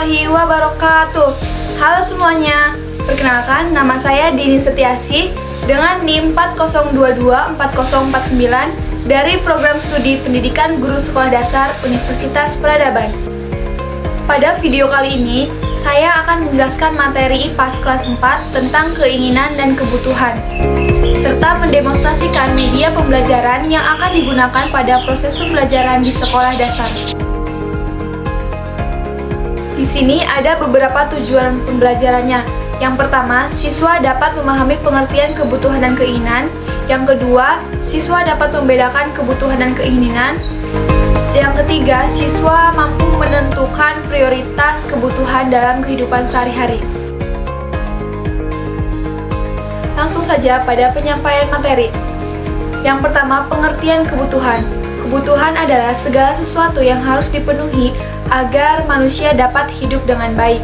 warahmatullahi wabarakatuh. Halo semuanya, perkenalkan nama saya Dini Setiasi dengan NIM 40224049 dari Program Studi Pendidikan Guru Sekolah Dasar Universitas Peradaban. Pada video kali ini, saya akan menjelaskan materi IPAS kelas 4 tentang keinginan dan kebutuhan, serta mendemonstrasikan media pembelajaran yang akan digunakan pada proses pembelajaran di sekolah dasar. Di sini ada beberapa tujuan pembelajarannya. Yang pertama, siswa dapat memahami pengertian kebutuhan dan keinginan. Yang kedua, siswa dapat membedakan kebutuhan dan keinginan. Yang ketiga, siswa mampu menentukan prioritas kebutuhan dalam kehidupan sehari-hari. Langsung saja pada penyampaian materi. Yang pertama, pengertian kebutuhan. Kebutuhan adalah segala sesuatu yang harus dipenuhi agar manusia dapat hidup dengan baik.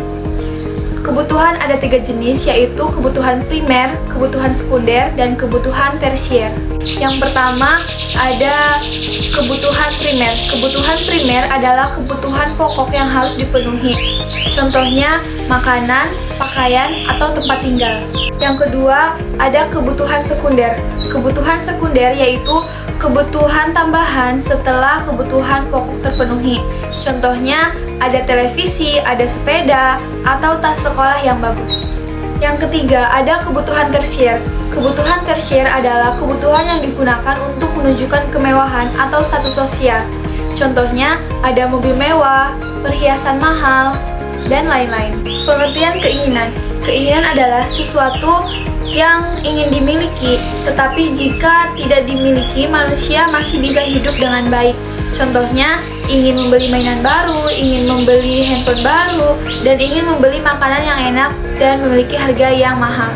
Kebutuhan ada 3 jenis, yaitu kebutuhan primer, kebutuhan sekunder, dan kebutuhan tersier. Yang pertama ada kebutuhan primer. Kebutuhan primer adalah kebutuhan pokok yang harus dipenuhi. Contohnya makanan, pakaian, atau tempat tinggal. Yang kedua ada kebutuhan sekunder. Kebutuhan sekunder yaitu kebutuhan tambahan setelah kebutuhan pokok terpenuhi. Contohnya ada televisi, ada sepeda, atau tas sekolah yang bagus. Yang ketiga ada kebutuhan tersier. Kebutuhan tersier adalah kebutuhan yang digunakan untuk menunjukkan kemewahan atau status sosial. Contohnya ada mobil mewah, perhiasan mahal, dan lain-lain. Pengertian keinginan. Keinginan adalah sesuatu yang ingin dimiliki, tetapi jika tidak dimiliki, manusia masih bisa hidup dengan baik. Contohnya, ingin membeli mainan baru, ingin membeli handphone baru, dan ingin membeli makanan yang enak dan memiliki harga yang mahal.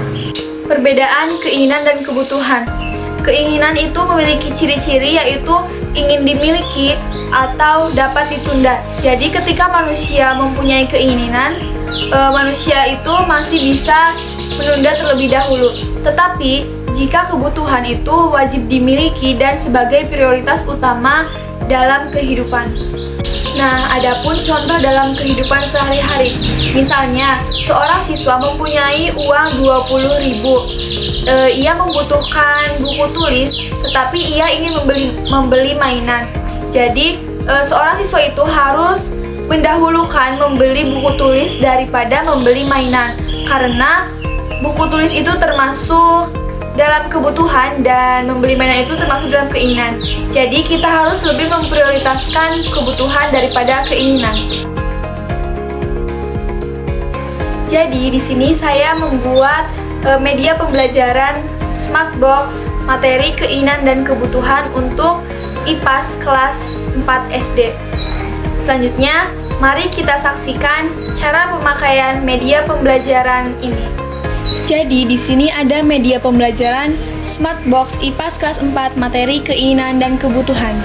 Perbedaan keinginan dan kebutuhan. Keinginan itu memiliki ciri-ciri yaitu ingin dimiliki atau dapat ditunda. Jadi ketika manusia mempunyai keinginan, manusia itu masih bisa menunda terlebih dahulu. Tetapi jika kebutuhan itu wajib dimiliki dan sebagai prioritas utama dalam kehidupan. Nah, adapun contoh dalam kehidupan sehari-hari. Misalnya, seorang siswa mempunyai uang 20.000. Ia membutuhkan buku tulis, tetapi ia ingin membeli mainan. Jadi, seorang siswa itu harus mendahulukan membeli buku tulis daripada membeli mainan. Karena buku tulis itu termasuk dalam kebutuhan dan membeli mainan itu termasuk dalam keinginan. Jadi kita harus lebih memprioritaskan kebutuhan daripada keinginan. Jadi di sini saya membuat media pembelajaran Smart Box materi keinginan dan kebutuhan untuk IPAS kelas 4 SD. Selanjutnya, mari kita saksikan cara pemakaian media pembelajaran ini. Jadi di sini ada media pembelajaran Smart Box IPAS kelas 4 materi keinginan dan kebutuhan.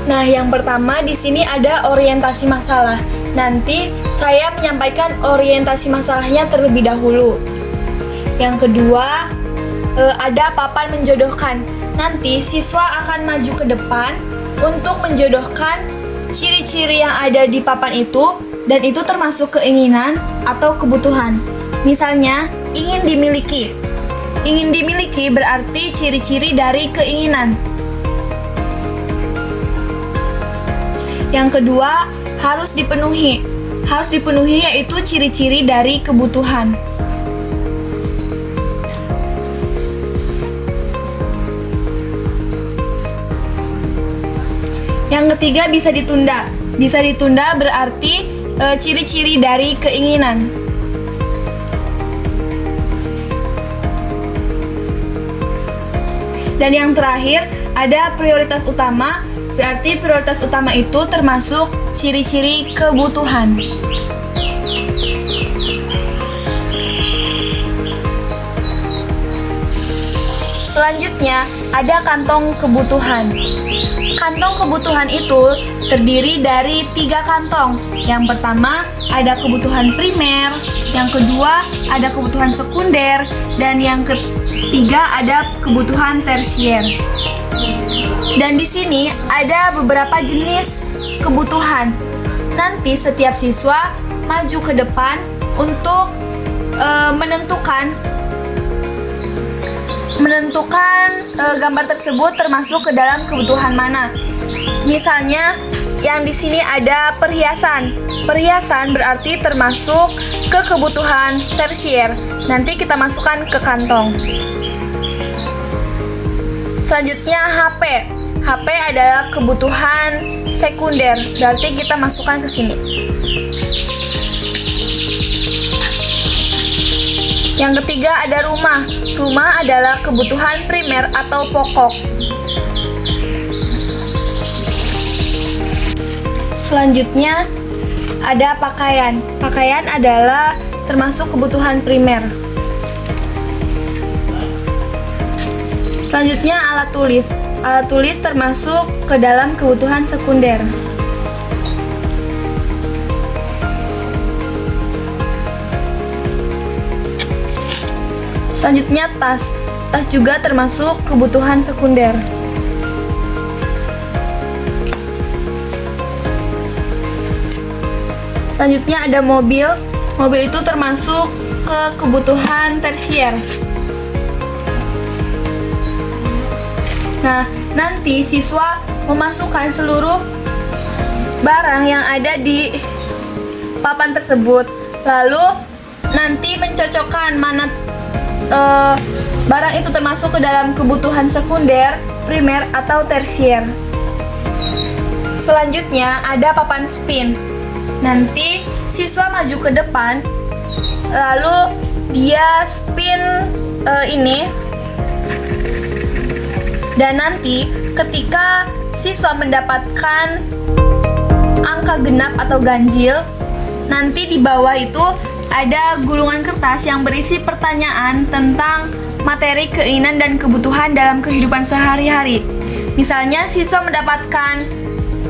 Nah, yang pertama di sini ada orientasi masalah. Nanti saya menyampaikan orientasi masalahnya terlebih dahulu. Yang kedua, ada papan menjodohkan. Nanti siswa akan maju ke depan untuk menjodohkan ciri-ciri yang ada di papan itu, dan itu termasuk keinginan atau kebutuhan. Misalnya, ingin dimiliki. Ingin dimiliki berarti ciri-ciri dari keinginan. Yang kedua, harus dipenuhi. Harus dipenuhi yaitu ciri-ciri dari kebutuhan. Yang ketiga, bisa ditunda. Bisa ditunda berarti ciri-ciri dari keinginan. Dan yang terakhir, ada prioritas utama. Berarti prioritas utama itu termasuk ciri-ciri kebutuhan. Selanjutnya, ada kantong kebutuhan. Kantong kebutuhan itu terdiri dari 3 kantong. Yang pertama, ada kebutuhan primer, yang kedua, ada kebutuhan sekunder, dan yang ketiga, ada kebutuhan tersier. Dan di sini ada beberapa jenis kebutuhan. Nanti setiap siswa maju ke depan untuk menentukan gambar tersebut termasuk ke dalam kebutuhan mana. Misalnya, yang di sini ada perhiasan. Perhiasan berarti termasuk ke kebutuhan tersier. Nanti kita masukkan ke kantong. Selanjutnya HP. HP adalah kebutuhan sekunder, berarti kita masukkan ke sini. Yang ketiga ada rumah. Rumah adalah kebutuhan primer atau pokok. Selanjutnya ada pakaian. Pakaian adalah termasuk kebutuhan primer. Selanjutnya alat tulis. Alat tulis termasuk ke dalam kebutuhan sekunder. Selanjutnya tas. Tas juga termasuk kebutuhan sekunder. Selanjutnya ada mobil. Mobil itu termasuk ke kebutuhan tersier. Nah, nanti siswa memasukkan seluruh barang yang ada di papan tersebut. Lalu nanti mencocokkan mana barang itu termasuk ke dalam kebutuhan sekunder, primer, atau tersier. Selanjutnya ada papan spin. Nanti siswa maju ke depan, lalu dia spin ini. Dan nanti ketika siswa mendapatkan angka genap atau ganjil, nanti di bawah itu ada gulungan kertas yang berisi pertanyaan tentang materi, keinginan, dan kebutuhan dalam kehidupan sehari-hari. Misalnya siswa mendapatkan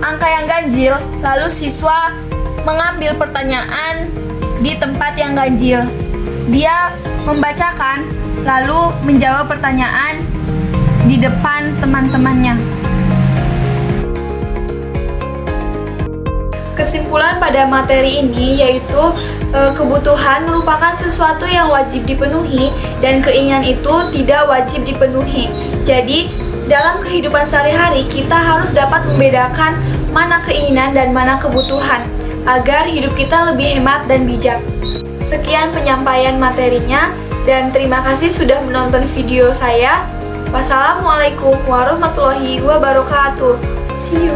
angka yang ganjil, lalu siswa mengambil pertanyaan di tempat yang ganjil. Dia membacakan, lalu menjawab pertanyaan di depan teman-temannya. Kesimpulan pada materi ini yaitu kebutuhan merupakan sesuatu yang wajib dipenuhi dan keinginan itu tidak wajib dipenuhi. Jadi, dalam kehidupan sehari-hari kita harus dapat membedakan mana keinginan dan mana kebutuhan agar hidup kita lebih hemat dan bijak. Sekian penyampaian materinya dan terima kasih sudah menonton video saya. Wassalamualaikum warahmatullahi wabarakatuh. See you.